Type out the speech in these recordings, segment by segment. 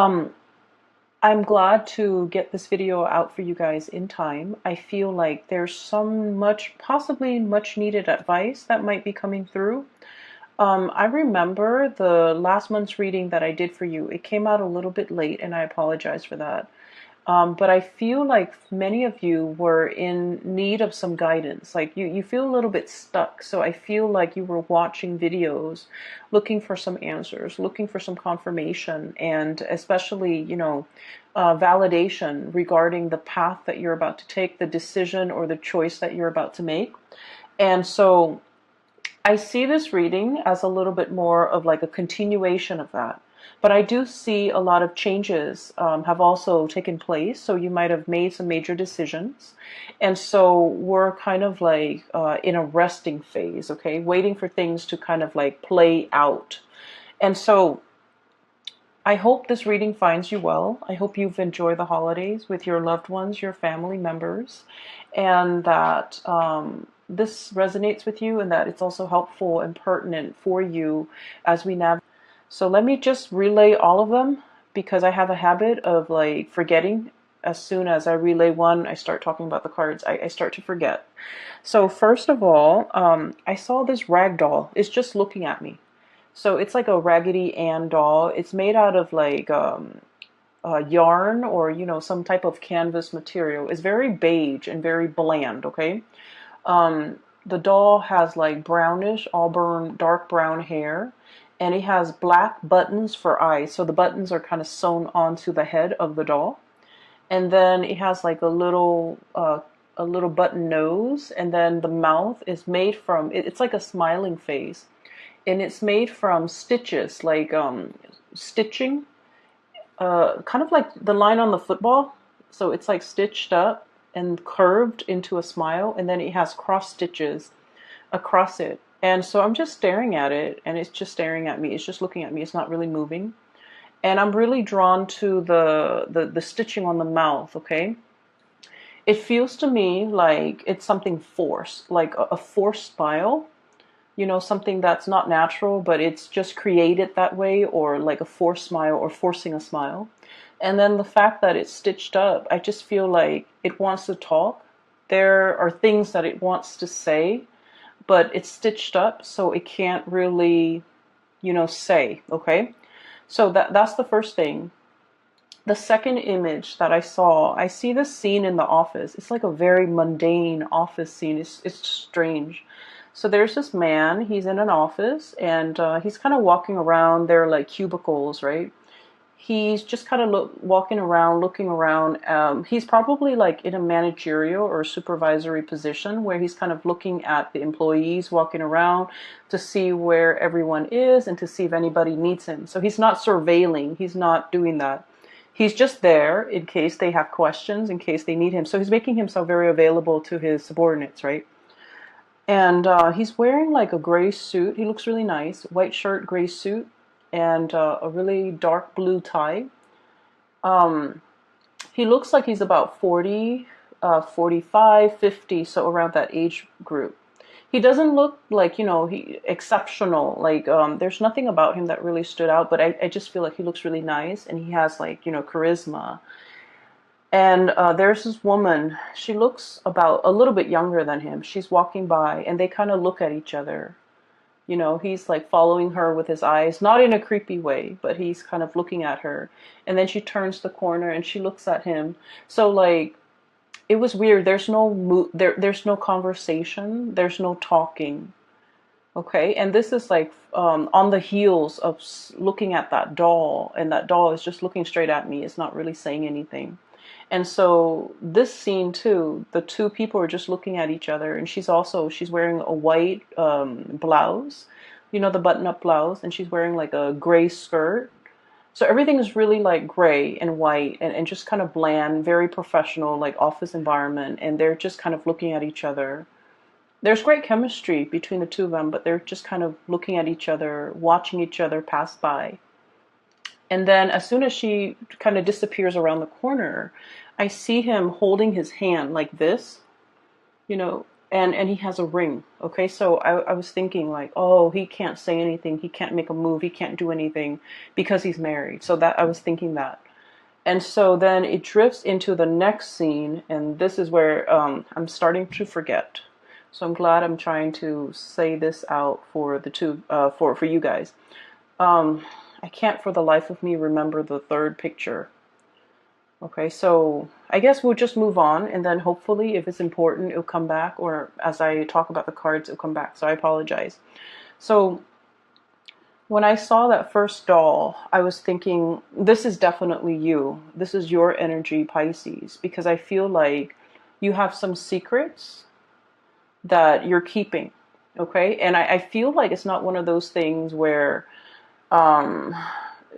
Um, I'm glad to get this video out for you guys in time. I feel like there's possibly much needed advice that might be coming through. I remember the last month's reading that I did for you. It came out a little bit late, and I apologize for that. But I feel like many of you were in need of some guidance. Like you feel a little bit stuck. So I feel like you were watching videos, looking for some answers, looking for some confirmation, and especially, validation regarding the path that you're about to take, the decision or the choice that you're about to make. And so I see this reading as a little bit more of like a continuation of that. But I do see a lot of changes have also taken place. So you might have made some major decisions. And so we're kind of like in a resting phase, okay? Waiting for things to kind of like play out. And so I hope this reading finds you well. I hope you've enjoyed the holidays with your loved ones, your family members, and that this resonates with you and that it's also helpful and pertinent for you as we navigate. So let me just relay all of them because I have a habit of like forgetting. As soon as I relay one, I start talking about the cards. I start to forget. So first of all, I saw this rag doll. It's just looking at me. So it's like a Raggedy Ann doll. It's made out of like yarn or some type of canvas material. It's very beige and very bland. Okay. The doll has like brownish auburn dark brown hair, and it has black buttons for eyes. So the buttons are kind of sewn onto the head of the doll, and then it has like a little button nose, and then the mouth is made from it's like a smiling face, and it's made from stitches, like stitching, kind of like the line on the football. So it's like stitched up and curved into a smile, and then it has cross stitches across it. And so I'm just staring at it, and it's just staring at me. It's just looking at me. It's not really moving. And I'm really drawn to the stitching on the mouth, okay? It feels to me like it's something forced, like a forced smile, something that's not natural, but it's just created that way, or like a forced smile or forcing a smile. And then the fact that it's stitched up, I just feel like it wants to talk. There are things that it wants to say, but it's stitched up, so it can't really, say, okay? So that's the first thing. The second image that I see this scene in the office. It's like a very mundane office scene. It's strange. So there's this man, he's in an office, and he's kind of walking around. There are like cubicles, right? He's just kind of walking around, looking around. He's probably like in a managerial or supervisory position where he's kind of looking at the employees walking around to see where everyone is and to see if anybody needs him. So he's not surveilling, he's not doing that. He's just there in case they have questions, in case they need him. So he's making himself very available to his subordinates, right? And he's wearing like a gray suit. He looks really nice. White shirt, gray suit, and a really dark blue tie. Um, he looks like he's about 40, 45, 50, so around that age group. He doesn't look like, he exceptional. Like, there's nothing about him that really stood out, but I just feel like he looks really nice, and he has like, charisma. And there's this woman. She looks about a little bit younger than him. She's walking by, and they kind of look at each other. He's like following her with his eyes, not in a creepy way, but he's kind of looking at her. And then she turns the corner and she looks at him. So like, it was weird. There's no conversation. There's no talking. Okay. And this is like on the heels of looking at that doll, and that doll is just looking straight at me. It's not really saying anything. And so this scene too, the two people are just looking at each other, and she's wearing a white blouse, the button-up blouse, and she's wearing like a gray skirt. So everything is really like gray and white, and just kind of bland, very professional, like office environment, and they're just kind of looking at each other. There's great chemistry between the two of them, but they're just kind of looking at each other, watching each other pass by. And then as soon as she kind of disappears around the corner, I see him holding his hand like this, you know, and he has a ring. Okay, so I was thinking like, oh, he can't say anything, he can't make a move, he can't do anything because he's married. So that I was thinking that. And so then it drifts into the next scene, and this is where I'm starting to forget. So I'm glad I'm trying to say this out for the two for you guys. I can't for the life of me remember the third picture. Okay, so I guess we'll just move on, and then hopefully, if it's important, it'll come back, or as I talk about the cards, it'll come back. So I apologize. So when I saw that first doll, I was thinking, this is definitely you. This is your energy, Pisces, because I feel like you have some secrets that you're keeping. Okay, and I feel like it's not one of those things where um,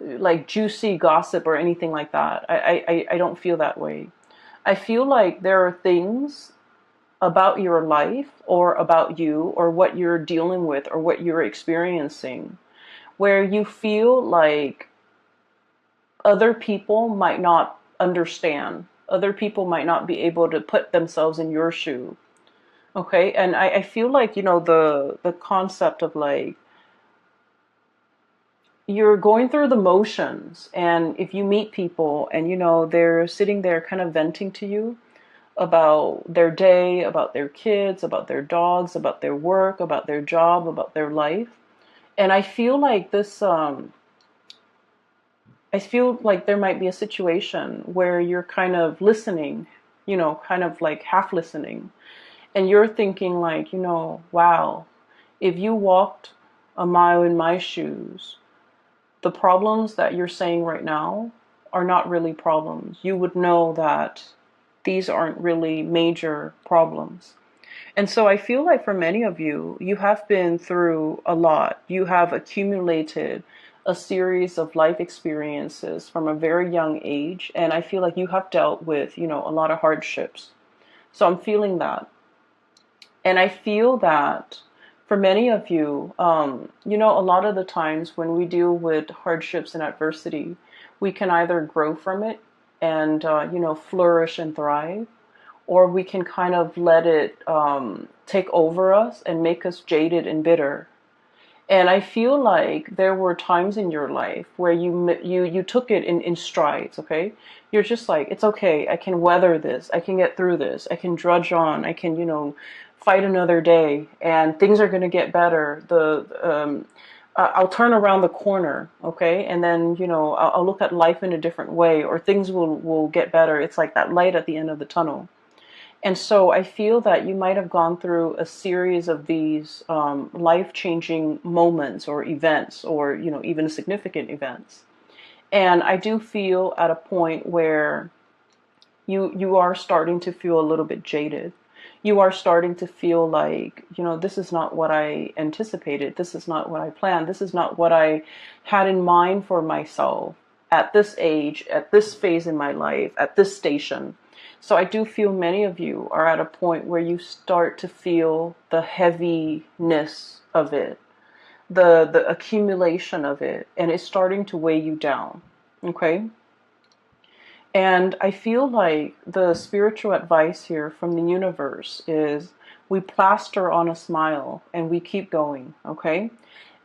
like juicy gossip or anything like that. I don't feel that way. I feel like there are things about your life or about you or what you're dealing with or what you're experiencing where you feel like other people might not understand. Other people might not be able to put themselves in your shoe. Okay. And I feel like, the concept of like, you're going through the motions, and if you meet people and they're sitting there kind of venting to you about their day, about their kids, about their dogs, about their work, about their job, about their life. And I feel like I feel like there might be a situation where you're kind of listening, kind of like half listening, and you're thinking like, wow, if you walked a mile in my shoes, the problems that you're saying right now are not really problems. You would know that these aren't really major problems. And so I feel like for many of you, you have been through a lot. You have accumulated a series of life experiences from a very young age. And I feel like you have dealt with, a lot of hardships. So I'm feeling that. And I feel that for many of you, a lot of the times when we deal with hardships and adversity, we can either grow from it and, flourish and thrive, or we can kind of let it take over us and make us jaded and bitter. And I feel like there were times in your life where you took it in strides, okay? You're just like, it's okay, I can weather this, I can get through this, I can drudge on, I can, fight another day, and things are going to get better. I'll turn around the corner, okay? And then, I'll look at life in a different way, or things will get better. It's like that light at the end of the tunnel. And so I feel that you might have gone through a series of these life-changing moments or events, or even significant events. And I do feel at a point where you are starting to feel a little bit jaded. You are starting to feel like, this is not what I anticipated. This is not what I planned. This is not what I had in mind for myself at this age, at this phase in my life, at this station. So I do feel many of you are at a point where you start to feel the heaviness of it, the accumulation of it, and it's starting to weigh you down. Okay? And I feel like the spiritual advice here from the universe is we plaster on a smile and we keep going, okay?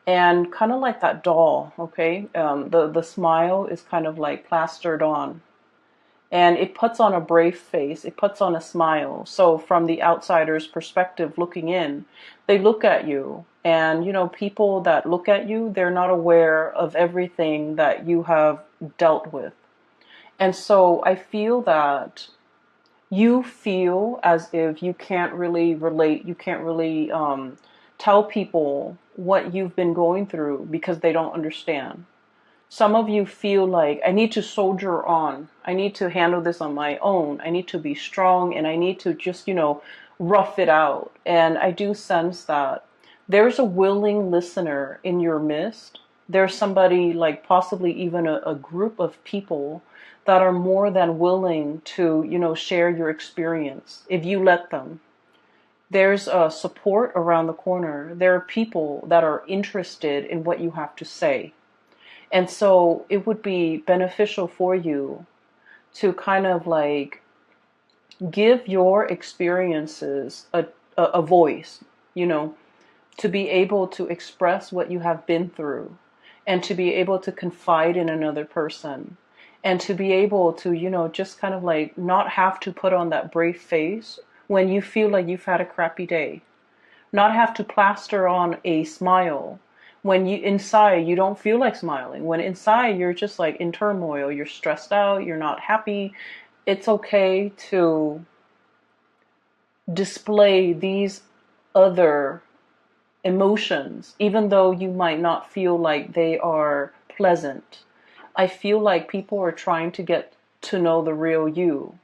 And kind of like that doll, okay? The smile is kind of like plastered on. And it puts on a brave face. It puts on a smile. So from the outsider's perspective looking in, they look at you. And, people that look at you, they're not aware of everything that you have dealt with. And so I feel that you feel as if you can't really relate, you can't really tell people what you've been going through because they don't understand. Some of you feel like, I need to soldier on. I need to handle this on my own. I need to be strong, and I need to just, rough it out. And I do sense that there's a willing listener in your midst. There's somebody, like possibly even a group of people that are more than willing to, share your experience if you let them. There's support around the corner. There are people that are interested in what you have to say. And so it would be beneficial for you to kind of like give your experiences a voice, you know, to be able to express what you have been through, and to be able to confide in another person, and to be able to, you know, just kind of like not have to put on that brave face when you feel like you've had a crappy day, not have to plaster on a smile when you inside you don't feel like smiling, when inside you're just like in turmoil, you're stressed out, you're not happy. It's okay to display these other emotions, even though you might not feel like they are pleasant. I feel like people are trying to get to know the real you.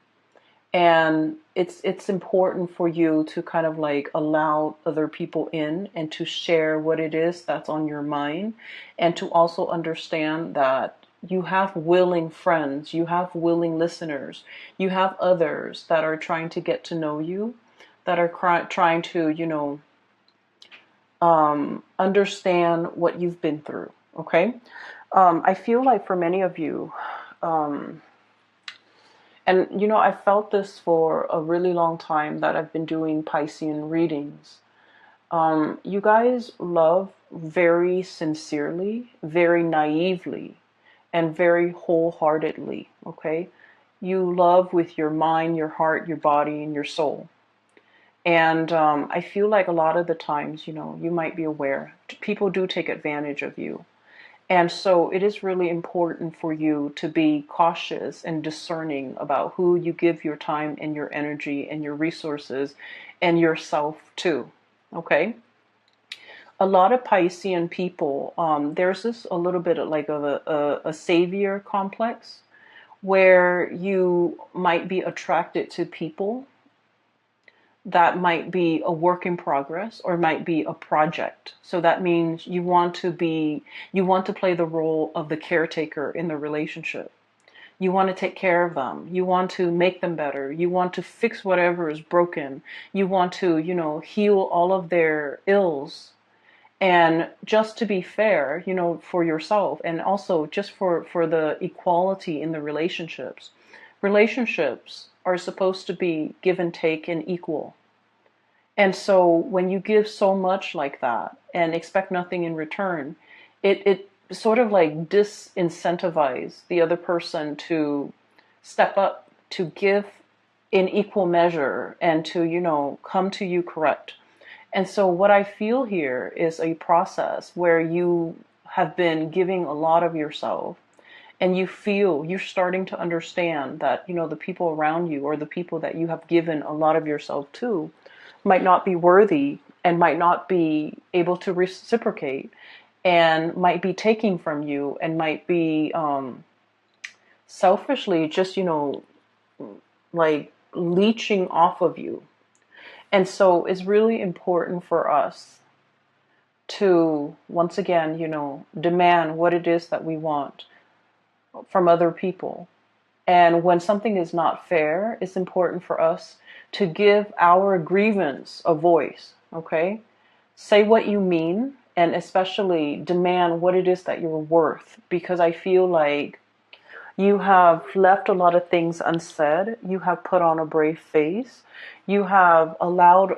And it's important for you to kind of like allow other people in and to share what it is that's on your mind, and to also understand that you have willing friends, you have willing listeners, you have others that are trying to get to know you, that are trying to, you know, understand what you've been through. Okay. I feel like for many of you, and you know, I felt this for a really long time that I've been doing Piscean readings. You guys love very sincerely, very naively, and very wholeheartedly. Okay. You love with your mind, your heart, your body, and your soul. And I feel like a lot of the times, you know, you might be aware, people do take advantage of you. And so it is really important for you to be cautious and discerning about who you give your time and your energy and your resources and yourself to. Okay? A lot of Piscean people, there's this a little bit of like of a savior complex, where you might be attracted to people that might be a work in progress or might be a project. So that means you want to play the role of the caretaker in the relationship. You want to take care of them. You want to make them better. You want to fix whatever is broken. You want to, you know, heal all of their ills. And just to be fair, you know, for yourself, and also just for the equality in the relationships. Relationships are supposed to be give and take and equal. And so when you give so much like that and expect nothing in return, it sort of like disincentivize the other person to step up, to give in equal measure, and to, you know, come to you correct. And so what I feel here is a process where you have been giving a lot of yourself, and you feel you're starting to understand that, you know, the people around you or the people that you have given a lot of yourself to might not be worthy and might not be able to reciprocate, and might be taking from you, and might be selfishly just, you know, like leeching off of you. And so it's really important for us to, once again, you know, demand what it is that we want from other people. And when something is not fair, it's important for us to give our grievance a voice, okay? Say what you mean, and especially demand what it is that you're worth, because I feel like you have left a lot of things unsaid. You have put on a brave face. You have allowed,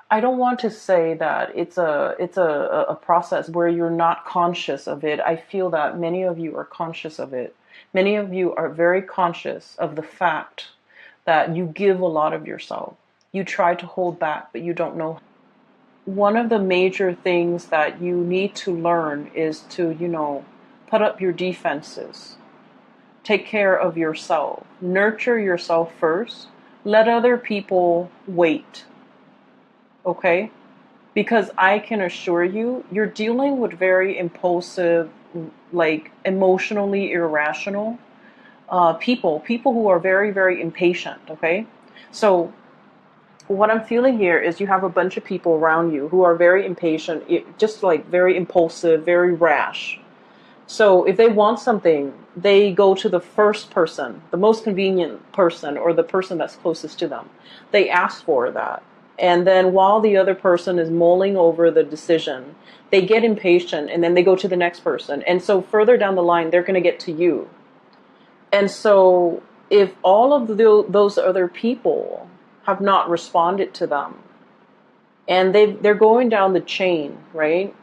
I don't want to say that it's a process where you're not conscious of it. I feel that many of you are conscious of it. Many of you are very conscious of the fact that you give a lot of yourself. You try to hold back, but you don't know. One of the major things that you need to learn is to, you know, put up your defenses. Take care of yourself. Nurture yourself first. Let other people wait. Okay? Because I can assure you, you're dealing with very impulsive, like emotionally irrational people who are very, very impatient. Okay? So what I'm feeling here is you have a bunch of people around you who are very impatient, just like very impulsive, very rash. So if they want something, they go to the first person, the most convenient person, or the person that's closest to them. They ask for that. And then while the other person is mulling over the decision, they get impatient, and then they go to the next person. And so further down the line, they're going to get to you. And so if all of those other people have not responded to them. And they're going down the chain, right?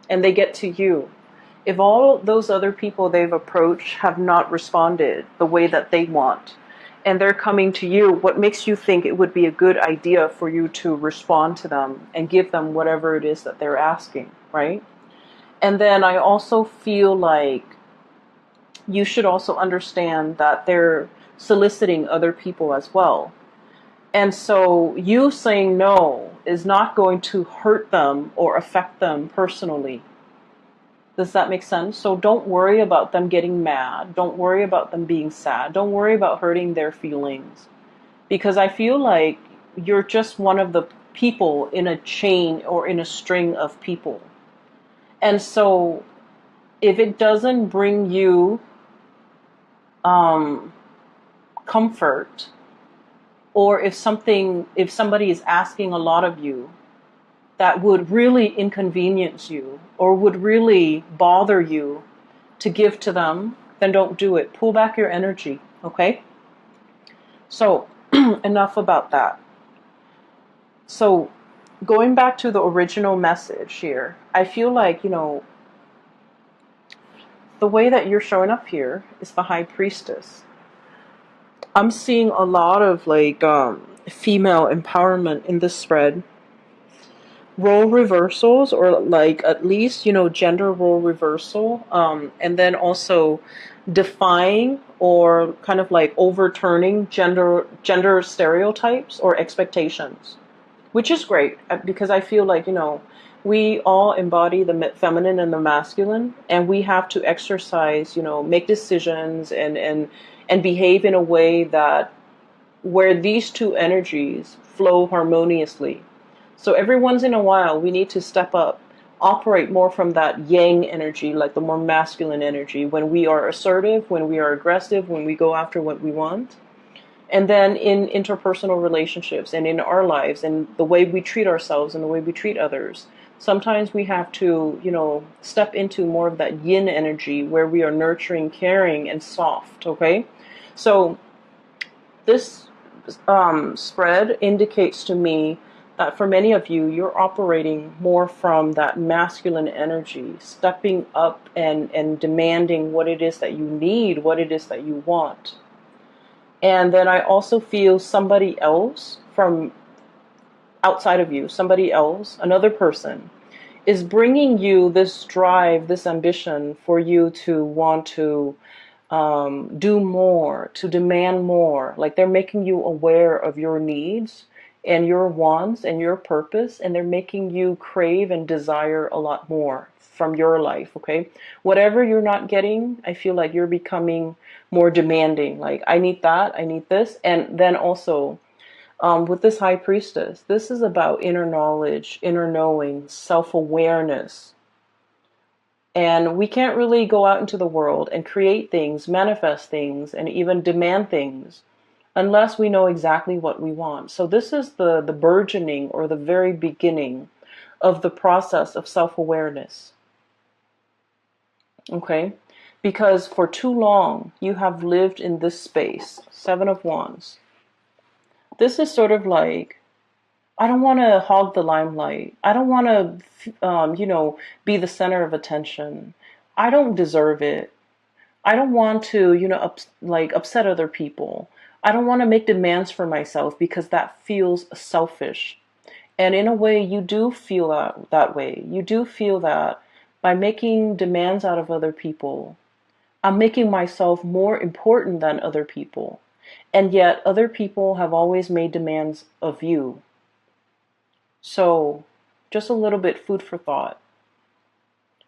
And they get to you. If all those other people they've approached have not responded the way that they want, and they're coming to you, what makes you think it would be a good idea for you to respond to them and give them whatever it is that they're asking, right? And then I also feel like you should also understand that they're soliciting other people as well. And so you saying no is not going to hurt them or affect them personally. Does that make sense? So don't worry about them getting mad. Don't worry about them being sad. Don't worry about hurting their feelings. Because I feel like you're just one of the people in a chain or in a string of people. And so if it doesn't bring you comfort, or if somebody is asking a lot of you that would really inconvenience you or would really bother you to give to them, then don't do it. Pull back your energy, okay? So enough about that. So going back to the original message here, I feel like, the way that you're showing up here is the High Priestess. I'm seeing a lot of female empowerment in this spread. Role reversals, or at least, gender role reversal. And then also defying or kind of overturning gender stereotypes or expectations, which is great because I feel like, we all embody the feminine and the masculine, and we have to exercise, make decisions and behave in a way that where these two energies flow harmoniously. So every once in a while, we need to step up, operate more from that yang energy, like the more masculine energy, when we are assertive, when we are aggressive, when we go after what we want. And then in interpersonal relationships and in our lives and the way we treat ourselves and the way we treat others, sometimes we have to, step into more of that yin energy where we are nurturing, caring, and soft, okay? So this spread indicates to me that for many of you, you're operating more from that masculine energy, stepping up and demanding what it is that you need, what it is that you want. And then I also feel somebody else from outside of you, somebody else, another person, is bringing you this drive, this ambition for you to want to do more, to demand more. Like they're making you aware of your needs and your wants and your purpose, and they're making you crave and desire a lot more from your life, okay? Whatever you're not getting, I feel like you're becoming more demanding. Like, I need that, I need this. And then also, with this High Priestess, this is about inner knowledge, inner knowing, self-awareness. And we can't really go out into the world and create things, manifest things, and even demand things unless we know exactly what we want. So this is the burgeoning or the very beginning of the process of self-awareness. Okay? Because for too long, you have lived in this space. 7 of Wands. This is sort of like, I don't want to hog the limelight. I don't want to, be the center of attention. I don't deserve it. I don't want to, upset other people. I don't want to make demands for myself because that feels selfish. And in a way, you do feel that way. You do feel that by making demands out of other people, I'm making myself more important than other people. And yet other people have always made demands of you. So just a little bit food for thought.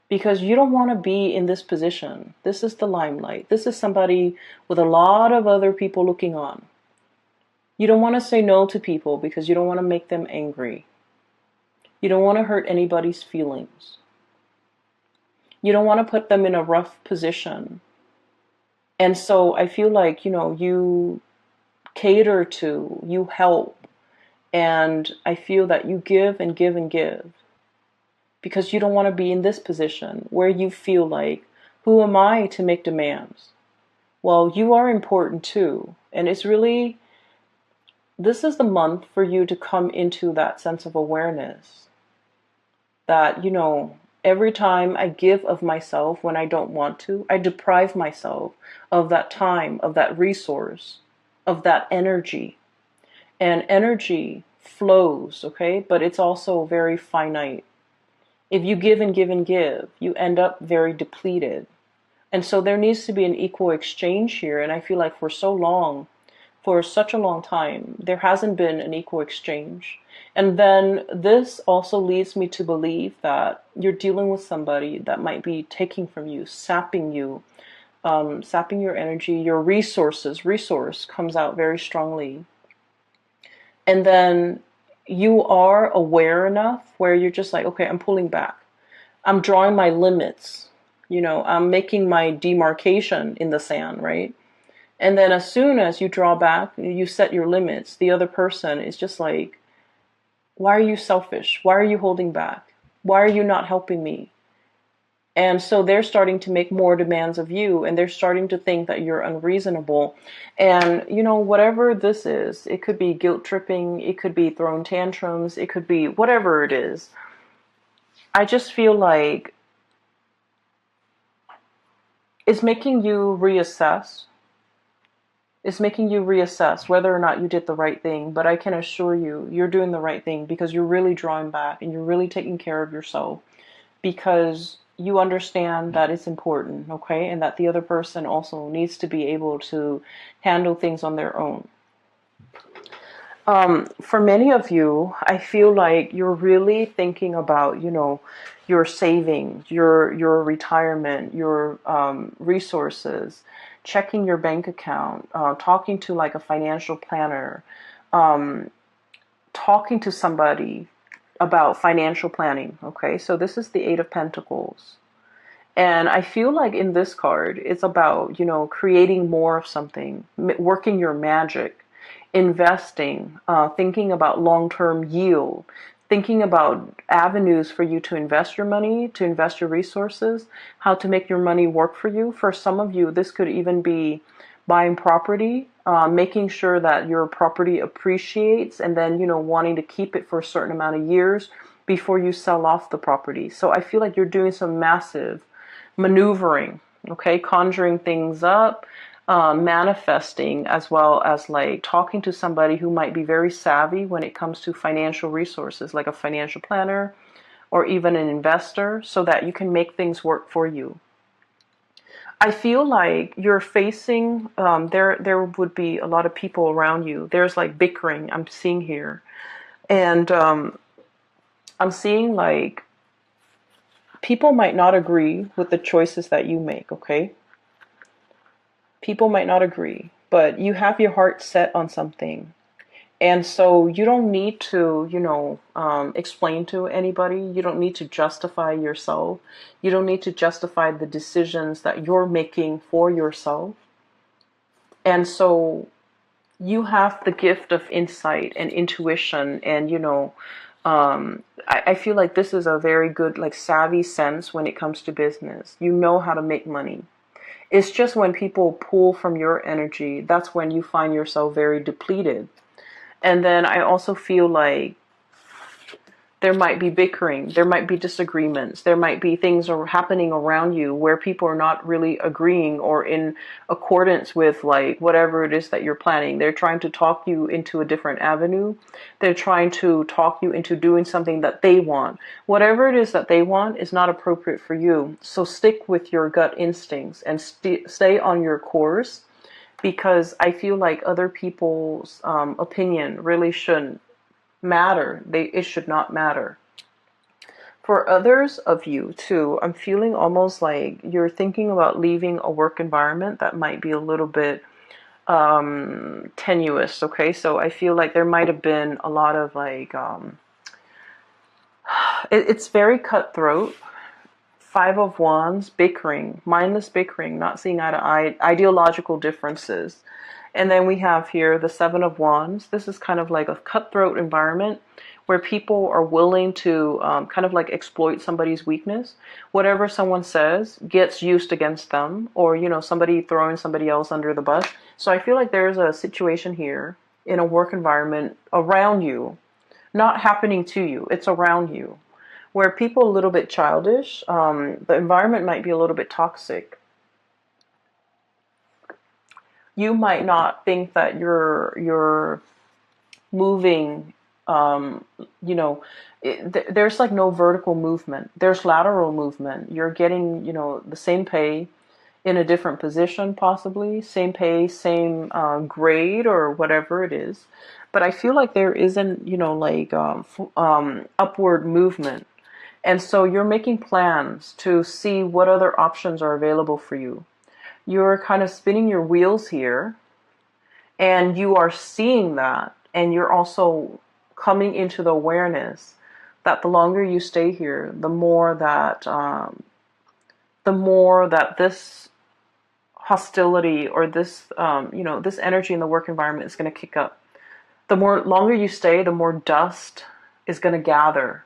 Because you don't want to be in this position. This is the limelight. This is somebody with a lot of other people looking on. You don't want to say no to people because you don't want to make them angry. You don't want to hurt anybody's feelings. You don't want to put them in a rough position. And so I feel like, you cater to, you help. And I feel that you give and give and give. Because you don't want to be in this position where you feel like, who am I to make demands? Well, you are important too. And it's really this is the month for you to come into that sense of awareness that, every time I give of myself when I don't want to, I deprive myself of that time, of that resource, of that energy. And energy flows, okay? But it's also very finite. If you give and give and give, you end up very depleted. And so there needs to be an equal exchange here. And I feel like for such a long time, there hasn't been an equal exchange. And then this also leads me to believe that you're dealing with somebody that might be taking from you, sapping you, sapping your energy, your resources. Resource comes out very strongly. And then you are aware enough where you're just like, okay, I'm pulling back. I'm drawing my limits. I'm making my demarcation in the sand, right? And then as soon as you draw back, you set your limits, the other person is just like, why are you selfish? Why are you holding back? Why are you not helping me? And so they're starting to make more demands of you, and they're starting to think that you're unreasonable. And, whatever this is, it could be guilt tripping, it could be throwing tantrums, it could be whatever it is. I just feel like it's making you reassess. It's making you reassess whether or not you did the right thing. But I can assure you, you're doing the right thing because you're really drawing back and you're really taking care of yourself because you understand that it's important, okay? And that the other person also needs to be able to handle things on their own. For many of you, I feel like you're really thinking about, your savings, your retirement, your resources, checking your bank account, talking to like a financial planner, talking to somebody about financial planning. Okay, so this is the Eight of Pentacles. And I feel like in this card, it's about, creating more of something, working your magic, investing, thinking about long-term yield, thinking about avenues for you to invest your money, to invest your resources, how to make your money work for you. For some of you, this could even be buying property, making sure that your property appreciates, and then, wanting to keep it for a certain amount of years before you sell off the property. So I feel like you're doing some massive maneuvering, okay, conjuring things up, manifesting, as well as like talking to somebody who might be very savvy when it comes to financial resources, like a financial planner or even an investor, so that you can make things work for you. I feel like you're facing, there would be a lot of people around you. There's like bickering I'm seeing here. And I'm seeing like people might not agree with the choices that you make, okay? People might not agree, but you have your heart set on something. And so you don't need to, explain to anybody. You don't need to justify yourself. You don't need to justify the decisions that you're making for yourself. And so you have the gift of insight and intuition. And, I feel like this is a very good, like, savvy sense when it comes to business. You know how to make money. It's just when people pull from your energy, that's when you find yourself very depleted. And then I also feel like there might be bickering, there might be disagreements, there might be things are happening around you where people are not really agreeing or in accordance with like whatever it is that you're planning. They're trying to talk you into a different avenue. They're trying to talk you into doing something that they want. Whatever it is that they want is not appropriate for you. So stick with your gut instincts and stay on your course, because I feel like other people's opinion really shouldn't matter. It should not matter. For others of you too, I'm feeling almost like you're thinking about leaving a work environment that might be a little bit tenuous. Okay, so I feel like there might have been a lot of like it's very cutthroat. Five of Wands, bickering, mindless bickering, not seeing eye to eye, ideological differences. And then we have here the Seven of Wands. This is kind of like a cutthroat environment where people are willing to kind of like exploit somebody's weakness. Whatever someone says gets used against them, or, somebody throwing somebody else under the bus. So I feel like there's a situation here in a work environment around you, not happening to you, it's around you, where people are a little bit childish, the environment might be a little bit toxic. You might not think that you're moving, um, you know, there's like no vertical movement. There's lateral movement. You're getting, the same pay in a different position, possibly same pay, same grade or whatever it is. But I feel like there isn't, like upward movement. And so you're making plans to see what other options are available for you. You're kind of spinning your wheels here, and you are seeing that, and you're also coming into the awareness that the longer you stay here, the more that this hostility or this this energy in the work environment is going to kick up. The more longer you stay, the more dust is going to gather,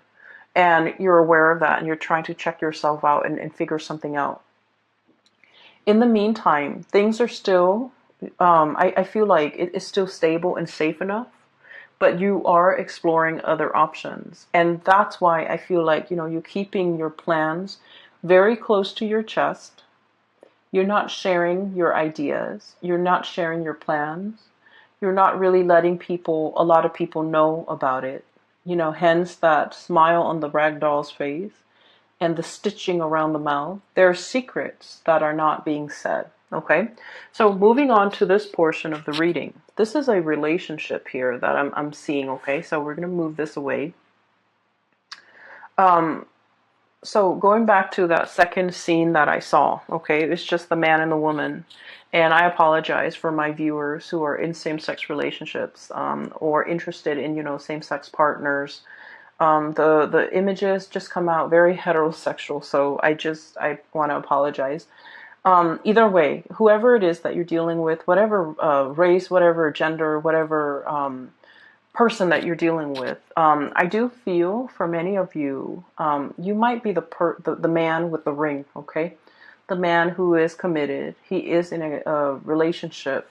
and you're aware of that, and you're trying to check yourself out and figure something out. In the meantime, things are still, I feel like it is still stable and safe enough, but you are exploring other options. And that's why I feel like, you're keeping your plans very close to your chest. You're not sharing your ideas. You're not sharing your plans. You're not really letting a lot of people know about it. Hence that smile on the rag doll's face and the stitching around the mouth. There are secrets that are not being said. Okay, so moving on to this portion of the reading. This is a relationship here that I'm seeing. Okay, so we're going to move this away. So going back to that second scene that I saw, okay, it's just the man and the woman. And I apologize for my viewers who are in same-sex relationships, or interested in, same-sex partners. The images just come out very heterosexual, so I want to apologize. Either way, whoever it is that you're dealing with, whatever race, whatever gender, whatever person that you're dealing with, I do feel for many of you, you might be the man with the ring, okay? The man who is committed. He is in a relationship,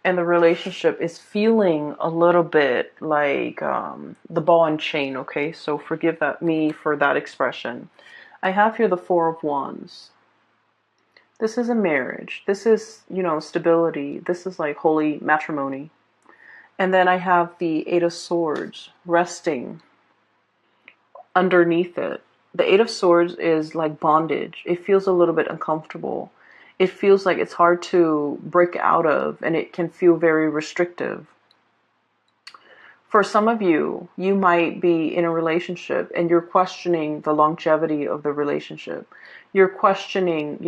and the relationship is feeling a little bit like the ball and chain, okay? So forgive me for that expression. I have here the Four of Wands. This is a marriage. This is, stability. This is like holy matrimony. And then I have the Eight of Swords resting underneath it. The Eight of Swords is like bondage. It feels a little bit uncomfortable. It feels like it's hard to break out of, and it can feel very restrictive. For some of you, you might be in a relationship and you're questioning the longevity of the relationship. You're questioning,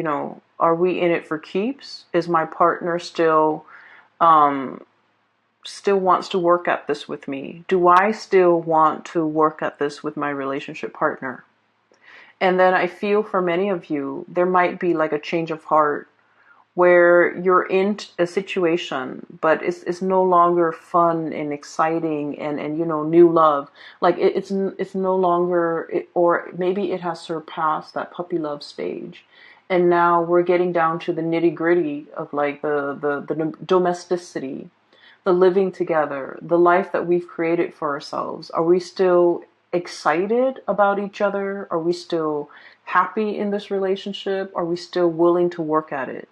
are we in it for keeps? Is my partner still wants to work at this with me? Do I still want to work at this with my relationship partner? And then I feel for many of you, there might be like a change of heart where you're in a situation, but it's no longer fun and exciting and new love. Like it's no longer, or maybe it has surpassed that puppy love stage. And now we're getting down to the nitty gritty of like the domesticity, the living together, the life that we've created for ourselves. Are we still excited about each other? Are we still happy in this relationship? Are we still willing to work at it?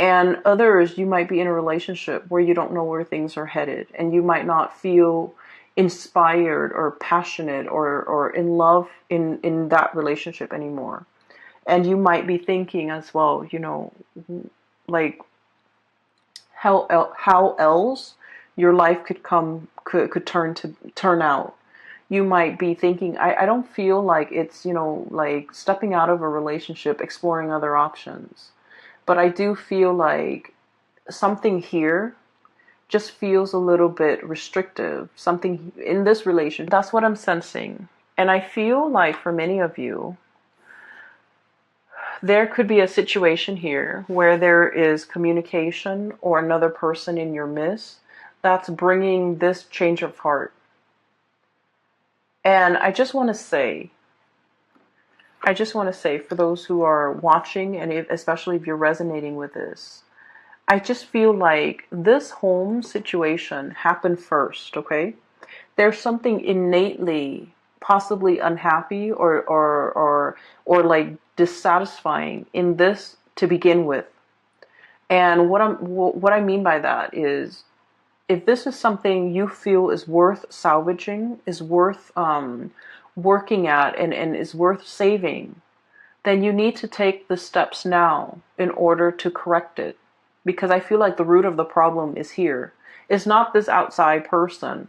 And others, you might be in a relationship where you don't know where things are headed, and you might not feel inspired or passionate or in love in that relationship anymore. And you might be thinking as well, like how else your life could turn out. You might be thinking, I don't feel like it's, like stepping out of a relationship, exploring other options. But I do feel like something here just feels a little bit restrictive. Something in this relationship. That's what I'm sensing. And I feel like for many of you, there could be a situation here where there is communication or another person in your midst that's bringing this change of heart. And I just want to say, for those who are watching, and especially if you're resonating with this, I just feel like this home situation happened first, okay? There's something innately possibly unhappy or like dissatisfying in this to begin with. And what I mean by that is, if this is something you feel is worth salvaging, is worth working at, and is worth saving, then you need to take the steps now in order to correct it. Because I feel like the root of the problem is here. It's not this outside person.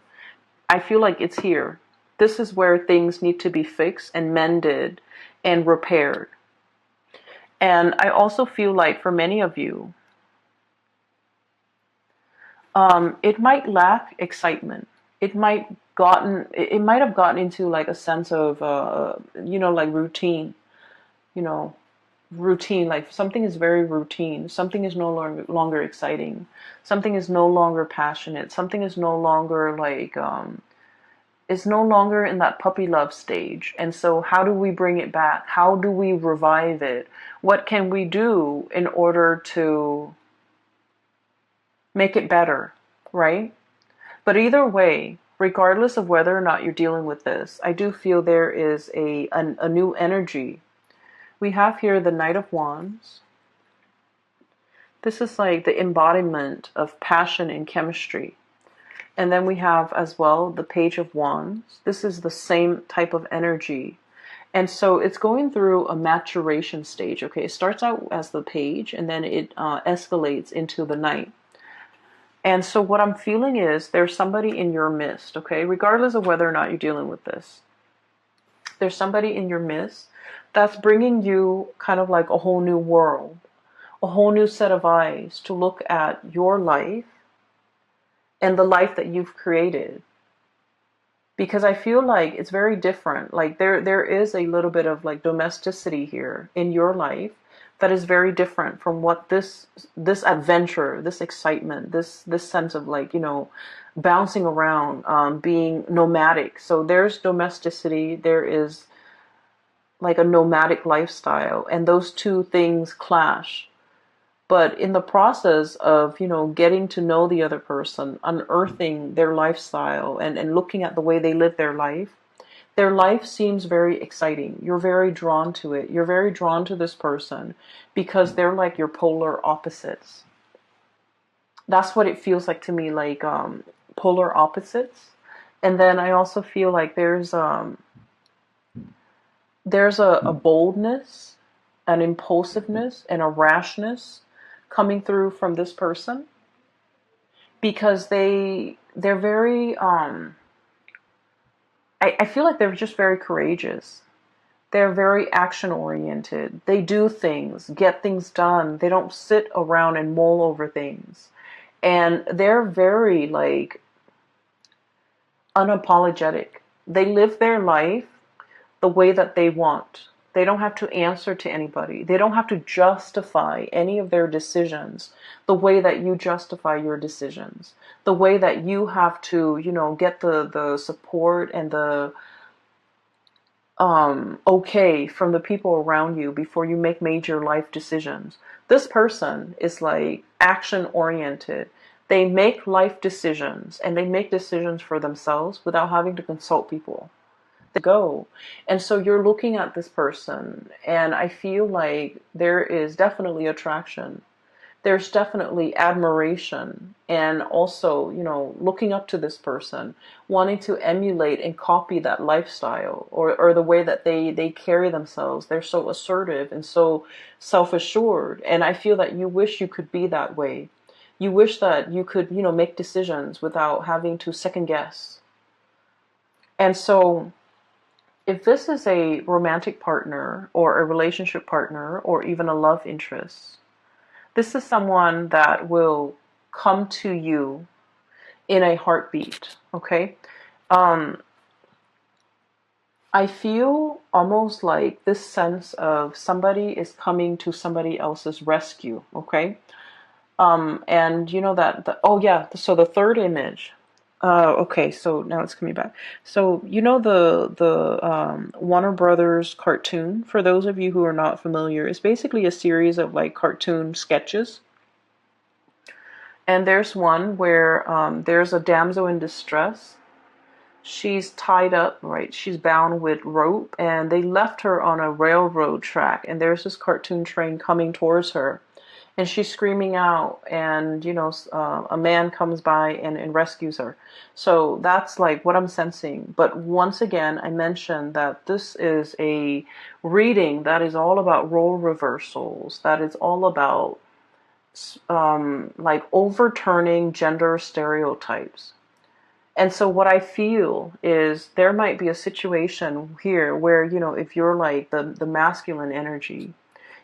I feel like it's here. This is where things need to be fixed and mended and repaired. And I also feel like for many of you, it might lack excitement. It might have gotten into like a sense of, like routine, you know, routine, like something is very routine. Something is no longer exciting. Something is no longer passionate. Something is no longer like, it's no longer in that puppy love stage. And so how do we bring it back? How do we revive it? What can we do in order to make it better, right? But either way, regardless of whether or not you're dealing with this, I do feel there is a new energy. We have here the Knight of Wands. This is like the embodiment of passion and chemistry. And then we have as well the Page of Wands. This is the same type of energy. And so it's going through a maturation stage. Okay, it starts out as the Page, and then it escalates into the Knight. And so what I'm feeling is there's somebody in your midst, okay, regardless of whether or not you're dealing with this. There's somebody in your midst that's bringing you kind of like a whole new world, a whole new set of eyes to look at your life and the life that you've created. Because I feel like it's very different. Like there is a little bit of like domesticity here in your life that is very different from what this adventure, this excitement, this sense of like, bouncing around, being nomadic. So there's domesticity, there is like a nomadic lifestyle, and those two things clash. But in the process of, getting to know the other person, unearthing their lifestyle and looking at the way they live their life seems very exciting. You're very drawn to it. You're very drawn to this person because they're like your polar opposites. That's what it feels like to me, like polar opposites. And then I also feel like there's a boldness, an impulsiveness, and a rashness coming through from this person, because they're very I feel like they're just very courageous. They're very action oriented. They do things, get things done. They don't sit around and mull over things. And they're very like unapologetic. They live their life the way that they want. They don't have to answer to anybody. They don't have to justify any of their decisions the way that you justify your decisions. The way that you have to, get the support and the okay from the people around you before you make major life decisions. This person is like action oriented. They make life decisions, and they make decisions for themselves without having to consult people. Go. And so you're looking at this person, and I feel like there is definitely attraction. There's definitely admiration, and also, looking up to this person, wanting to emulate and copy that lifestyle, or the way that they carry themselves. They're so assertive and so self-assured. And I feel that you wish you could be that way. You wish that you could, make decisions without having to second guess. And so if this is a romantic partner or a relationship partner or even a love interest, this is someone that will come to you in a heartbeat, okay? I feel almost like this sense of somebody is coming to somebody else's rescue, okay? And so the third image. Okay, so now it's coming back. So the Warner Brothers cartoon. For those of you who are not familiar, it's basically a series of like cartoon sketches. And there's one where there's a damsel in distress. She's tied up, right? She's bound with rope, and they left her on a railroad track. And there's this cartoon train coming towards her, and she's screaming out. And a man comes by and rescues her. So that's like what I'm sensing. But once again, I mentioned that this is a reading that is all about role reversals. That is all about like overturning gender stereotypes. And so what I feel is there might be a situation here where, if you're like the masculine energy,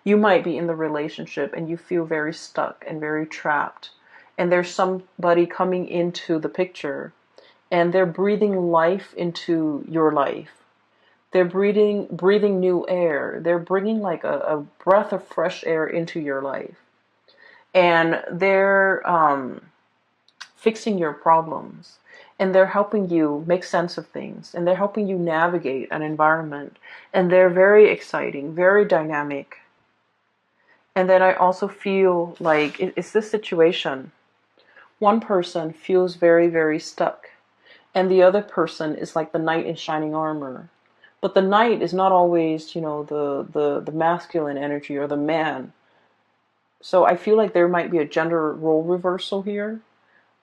you might be in the relationship and you feel very stuck and very trapped. And there's somebody coming into the picture and they're breathing life into your life. They're breathing new air. They're bringing like a breath of fresh air into your life. And they're fixing your problems, and they're helping you make sense of things, and they're helping you navigate an environment, and they're very exciting, very dynamic. And then I also feel like it's this situation. One person feels very, very stuck, and the other person is like the knight in shining armor. But the knight is not always, the masculine energy or the man. So I feel like there might be a gender role reversal here,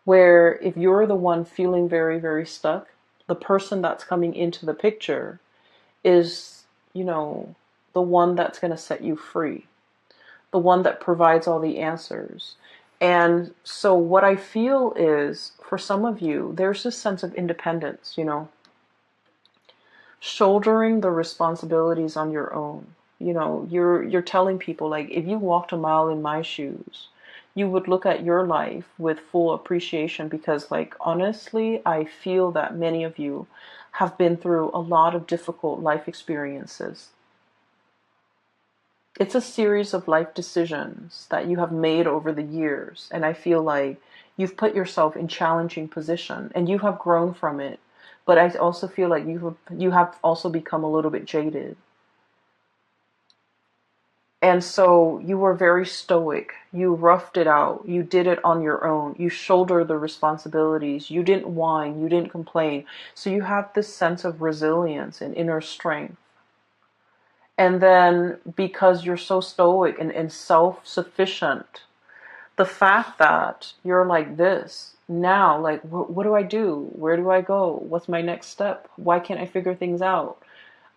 where if you're the one feeling very, very stuck, the person that's coming into the picture is, the one that's going to set you free, the one that provides all the answers. And so what I feel is, for some of you, there's this sense of independence, shouldering the responsibilities on your own. You're telling people, like, if you walked a mile in my shoes, you would look at your life with full appreciation, because, like, honestly, I feel that many of you have been through a lot of difficult life experiences. It's a series of life decisions that you have made over the years, and I feel like you've put yourself in challenging position and you have grown from it. But I also feel like you have also become a little bit jaded. And so you were very stoic. You roughed it out. You did it on your own. You shouldered the responsibilities. You didn't whine. You didn't complain. So you have this sense of resilience and inner strength. And then because you're so stoic and self-sufficient, the fact that you're like this now, like, what do I do? Where do I go? What's my next step? Why can't I figure things out?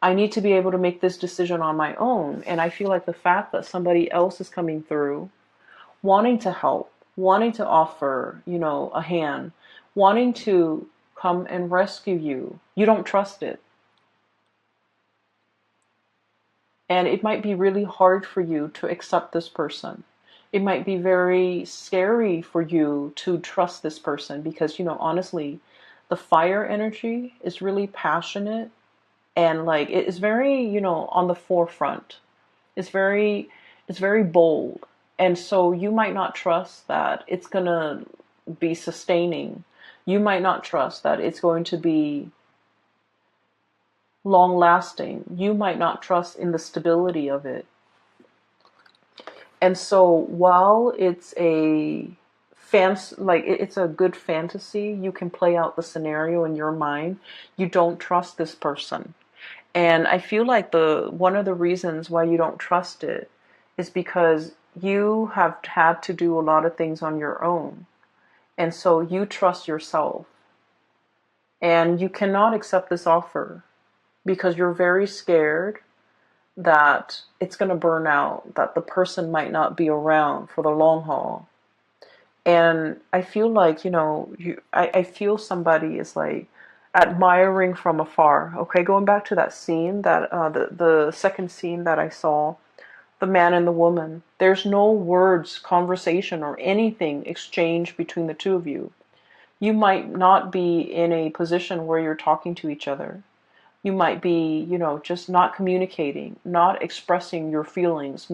I need to be able to make this decision on my own. And I feel like the fact that somebody else is coming through, wanting to help, wanting to offer, a hand, wanting to come and rescue you, you don't trust it. And it might be really hard for you to accept this person. It might be very scary for you to trust this person because, honestly, the fire energy is really passionate, and like it is very, on the forefront. It's very bold. And so you might not trust that it's going to be sustaining. You might not trust that it's going to be long lasting. You might not trust in the stability of it. And so while it's it's a good fantasy, you can play out the scenario in your mind, you don't trust this person. And I feel like one of the reasons why you don't trust it is because you have had to do a lot of things on your own. And so you trust yourself. And you cannot accept this offer because you're very scared that it's going to burn out, that the person might not be around for the long haul. And I feel like, I feel somebody is like admiring from afar. Okay, going back to that scene, that the second scene that I saw, the man and the woman, there's no words, conversation, or anything exchanged between the two of you. You might not be in a position where you're talking to each other. You might be, just not communicating, not expressing your feelings,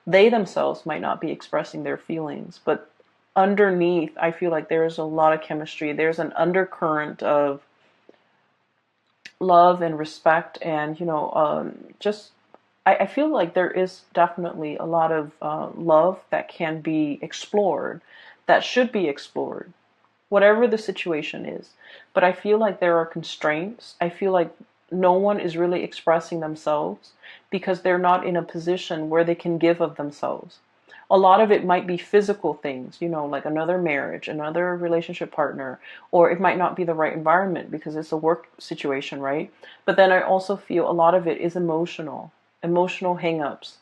they themselves might not be expressing their feelings, but underneath, I feel like there's a lot of chemistry. There's an undercurrent of love and respect, and, I feel like there is definitely a lot of love that can be explored, that should be explored, whatever the situation is. But I feel like there are constraints. I feel like no one is really expressing themselves because they're not in a position where they can give of themselves. A lot of it might be physical things, like another marriage, another relationship partner, or it might not be the right environment because it's a work situation, right? But then I also feel a lot of it is emotional hangups,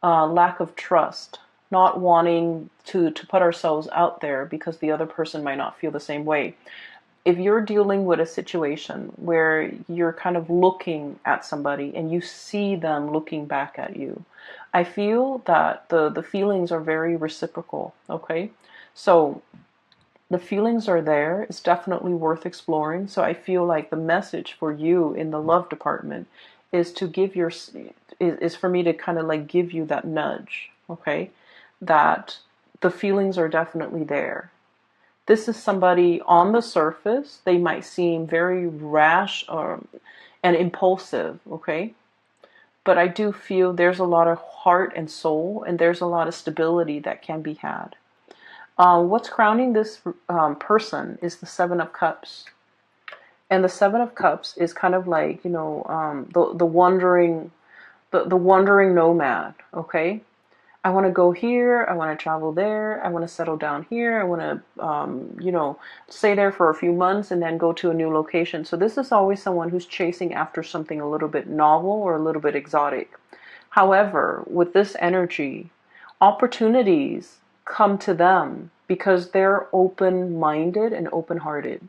lack of trust, not wanting to put ourselves out there because the other person might not feel the same way. If you're dealing with a situation where you're kind of looking at somebody and you see them looking back at you, I feel that the feelings are very reciprocal, okay? So the feelings are there. It's definitely worth exploring. So I feel like the message for you in the love department is to give is for me to kind of like give you that nudge, okay? That the feelings are definitely there. This is somebody on the surface, they might seem very rash and impulsive, okay? But I do feel there's a lot of heart and soul, and there's a lot of stability that can be had. What's crowning this person is the Seven of Cups. And the Seven of Cups is kind of like, the wandering nomad, okay? I want to go here, I want to travel there, I want to settle down here, I want to, stay there for a few months and then go to a new location. So this is always someone who's chasing after something a little bit novel or a little bit exotic. However, with this energy, opportunities come to them because they're open-minded and open-hearted.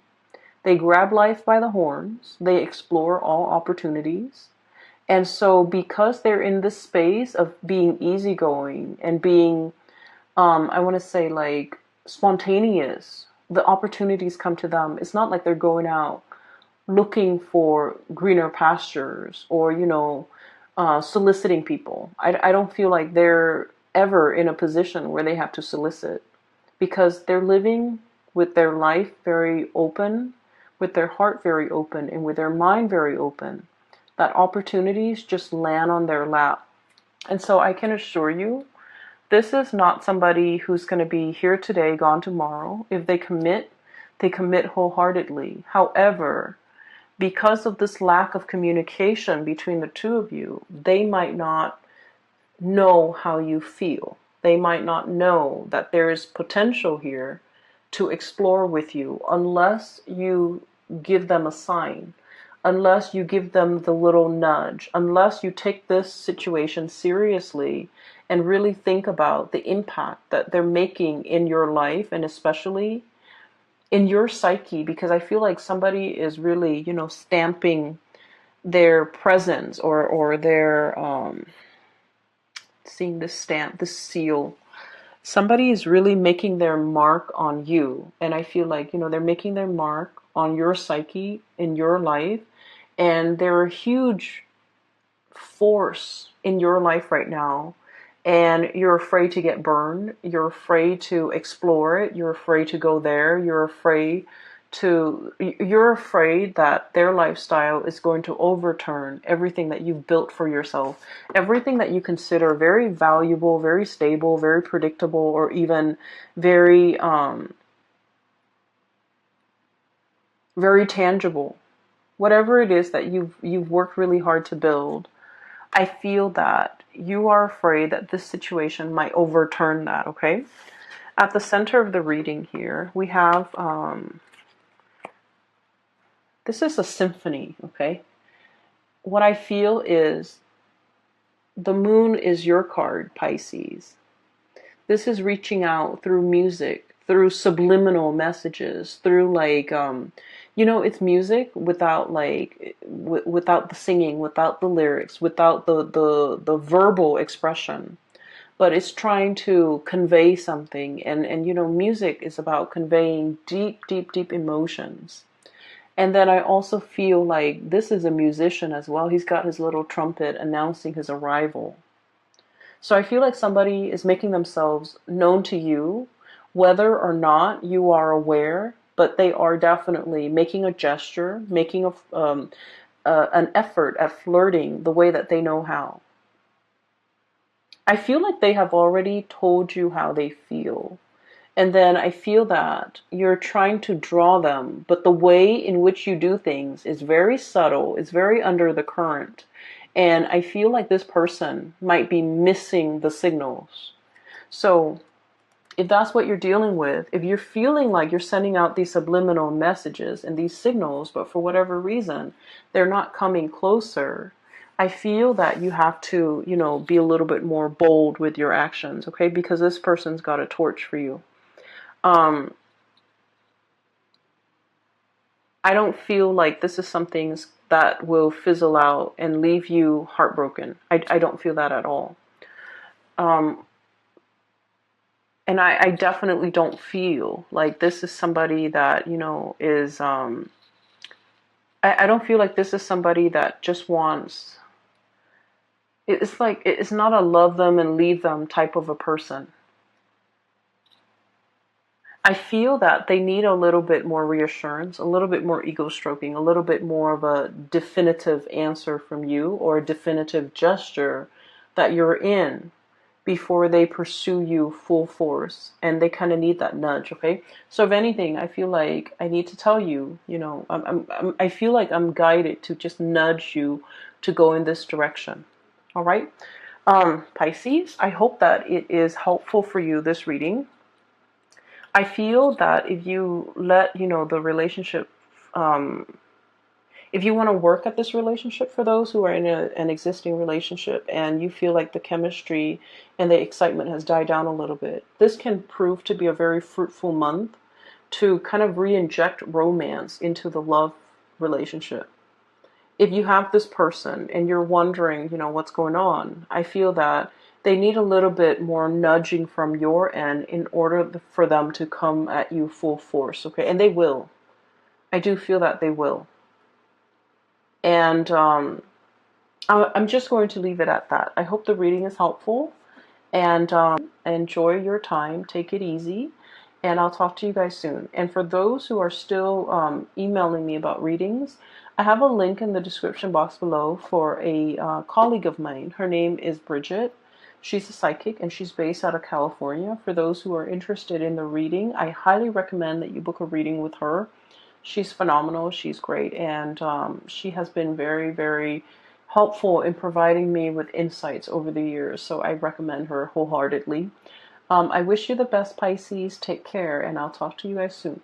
They grab life by the horns, they explore all opportunities. And so because they're in this space of being easygoing and being, I want to say like spontaneous, the opportunities come to them. It's not like they're going out looking for greener pastures or, soliciting people. I don't feel like they're ever in a position where they have to solicit because they're living with their life very open, with their heart very open, and with their mind very open. That opportunities just land on their lap. And so I can assure you, this is not somebody who's going to be here today, gone tomorrow. If they commit wholeheartedly. However, because of this lack of communication between the two of you, they might not know how you feel. They might not know that there is potential here to explore with you unless you give them a sign, unless you give them the little nudge, unless you take this situation seriously and really think about the impact that they're making in your life and especially in your psyche, because I feel like somebody is really, stamping their presence or their, seeing this stamp, this seal. Somebody is really making their mark on you. And I feel like, they're making their mark on your psyche in your life. And they're a huge force in your life right now. And you're afraid to get burned. You're afraid to explore it. You're afraid to go there. You're afraid that their lifestyle is going to overturn everything that you've built for yourself. Everything that you consider very valuable, very stable, very predictable, or even very, very tangible. Whatever it is that you've worked really hard to build, I feel that you are afraid that this situation might overturn that, okay? At the center of the reading here, we have, this is a symphony, okay? What I feel is the moon is your card, Pisces. This is reaching out through music, through subliminal messages, through like, it's music without like, without the singing, without the lyrics, without the verbal expression. But it's trying to convey something. And music is about conveying deep, deep, deep emotions. And then I also feel like this is a musician as well. He's got his little trumpet announcing his arrival. So I feel like somebody is making themselves known to you, whether or not you are aware, but they are definitely making a gesture, making an effort at flirting the way that they know how. I feel like they have already told you how they feel. And then I feel that you're trying to draw them, but the way in which you do things is very subtle, it's very under the current. And I feel like this person might be missing the signals. So if that's what you're dealing with, if you're feeling like you're sending out these subliminal messages and these signals, but for whatever reason, they're not coming closer, I feel that you have to, be a little bit more bold with your actions, okay? Because this person's got a torch for you. I don't feel like this is something that will fizzle out and leave you heartbroken. I don't feel that at all. And I definitely don't feel like this is somebody that, is, I don't feel like this is somebody that just wants, it's like, it's not a love them and leave them type of a person. I feel that they need a little bit more reassurance, a little bit more ego stroking, a little bit more of a definitive answer from you or a definitive gesture that you're in before they pursue you full force, and they kind of need that nudge. Okay, so if anything, I feel like I need to tell you, I feel like I'm guided to just nudge you to go in this direction. All right, Pisces, I hope that it is helpful for you, this reading. I feel that if you let the relationship, if you want to work at this relationship, for those who are in an existing relationship and you feel like the chemistry and the excitement has died down a little bit, this can prove to be a very fruitful month to kind of re-inject romance into the love relationship. If you have this person and you're wondering, what's going on, I feel that they need a little bit more nudging from your end in order for them to come at you full force, okay? And they will. I do feel that they will. And I'm just going to leave it at that. I hope the reading is helpful, and enjoy your time. Take it easy, and I'll talk to you guys soon. And for those who are still emailing me about readings, I have a link in the description box below for a colleague of mine. Her name is Bridget. She's a psychic, and she's based out of California. For those who are interested in the reading, I highly recommend that you book a reading with her. She's phenomenal. She's great. And she has been very, very helpful in providing me with insights over the years. So I recommend her wholeheartedly. I wish you the best, Pisces. Take care, and I'll talk to you guys soon.